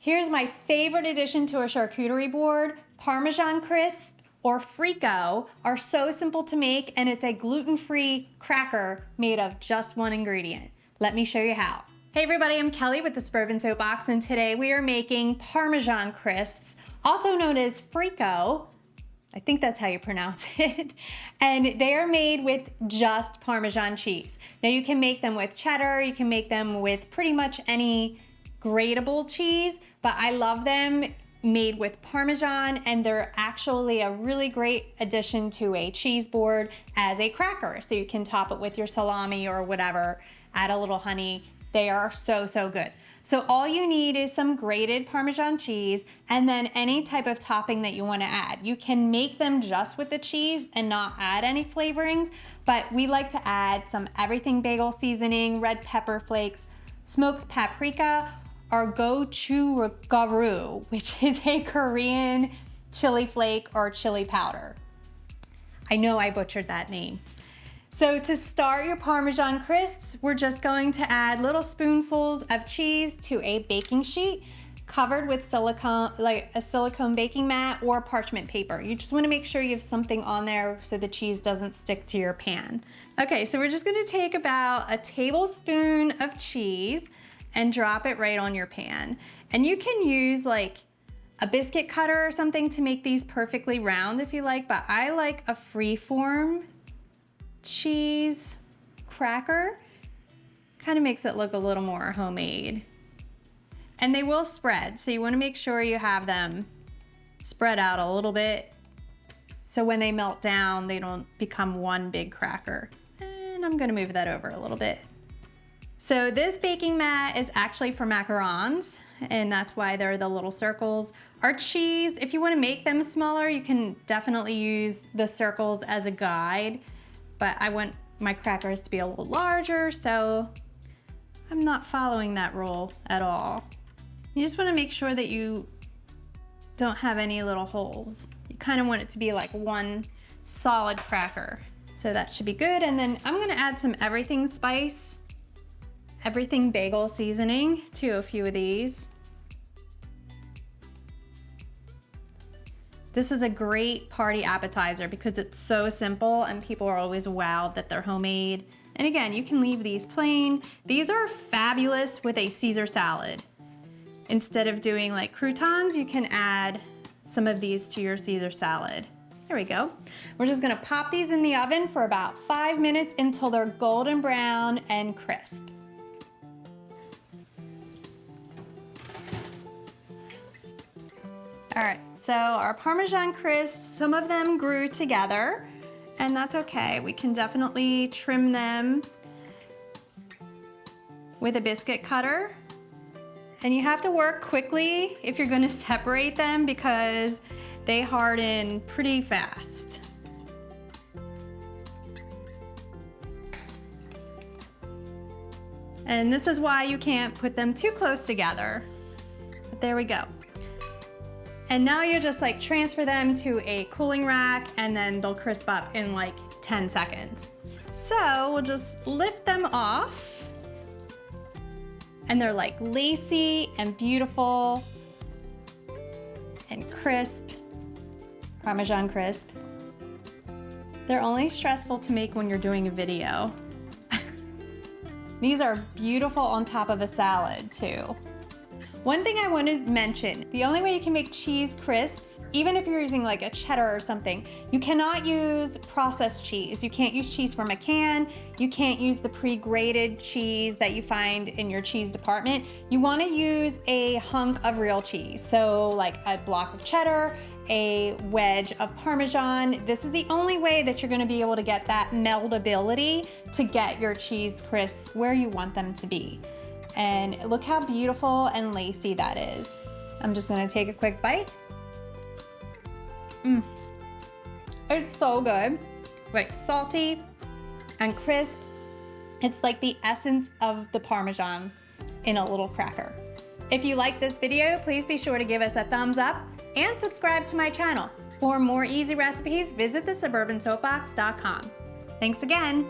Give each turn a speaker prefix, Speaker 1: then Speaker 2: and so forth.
Speaker 1: Here's my favorite addition to a charcuterie board. Parmesan crisps or frico are so simple to make, and it's a gluten-free cracker made of just one ingredient. Let me show you how. Hey everybody, I'm Kelly with the Suburban Soapbox, and today we are making Parmesan crisps, also known as frico. I think that's how you pronounce it. And they are made with just Parmesan cheese. Now you can make them with cheddar, you can make them with pretty much any gradable cheese, but I love them made with Parmesan, and they're actually a really great addition to a cheese board as a cracker. So you can top it with your salami or whatever, add a little honey. They are so, so good. So all you need is some grated Parmesan cheese and then any type of topping that you want to add. You can make them just with the cheese and not add any flavorings, but we like to add some everything bagel seasoning, red pepper flakes, smoked paprika, or gochugaru, which is a Korean chili flake or chili powder. I know I butchered that name. So to start your Parmesan crisps, we're just going to add little spoonfuls of cheese to a baking sheet covered with silicone, like a silicone baking mat or parchment paper. You just want to make sure you have something on there so the cheese doesn't stick to your pan. Okay, so we're just going to take about a tablespoon of cheese and drop it right on your pan. And you can use like a biscuit cutter or something to make these perfectly round if you like, but I like a free-form cheese cracker. Kind of makes it look a little more homemade. And they will spread, so you want to make sure you have them spread out a little bit so when they melt down they don't become one big cracker. And I'm going to move that over a little bit. So this baking mat is actually for macarons, and that's why they're the little circles. Our cheese, if you want to make them smaller, you can definitely use the circles as a guide, but I want my crackers to be a little larger, so I'm not following that rule at all. You just want to make sure that you don't have any little holes. You kind of want it to be like one solid cracker. So that should be good, and then I'm going to add some everything spice. Everything bagel seasoning to a few of these. This is a great party appetizer because it's so simple and people are always wowed that they're homemade. And again, you can leave these plain. These are fabulous with a Caesar salad. Instead of doing like croutons, you can add some of these to your Caesar salad. There we go. We're just gonna pop these in the oven for about 5 minutes until they're golden brown and crisp. All right, so our Parmesan crisps, some of them grew together, and that's okay. We can definitely trim them with a biscuit cutter. And you have to work quickly if you're gonna separate them because they harden pretty fast. And this is why you can't put them too close together. But there we go. And now you just like transfer them to a cooling rack and then they'll crisp up in like 10 seconds. So we'll just lift them off and they're like lacy and beautiful and crisp, Parmesan crisp. They're only stressful to make when you're doing a video. These are beautiful on top of a salad too. One thing I want to mention, the only way you can make cheese crisps, even if you're using like a cheddar or something, you cannot use processed cheese. You can't use cheese from a can. You can't use the pre-grated cheese that you find in your cheese department. You want to use a hunk of real cheese. So like a block of cheddar, a wedge of Parmesan. This is the only way that you're going to be able to get that meldability to get your cheese crisps where you want them to be. And look how beautiful and lacy that is. I'm just gonna take a quick bite. It's so good. Like salty and crisp. It's like the essence of the Parmesan in a little cracker. If you like this video, please be sure to give us a thumbs up and subscribe to my channel. For more easy recipes, visit thesuburbansoapbox.com. Thanks again.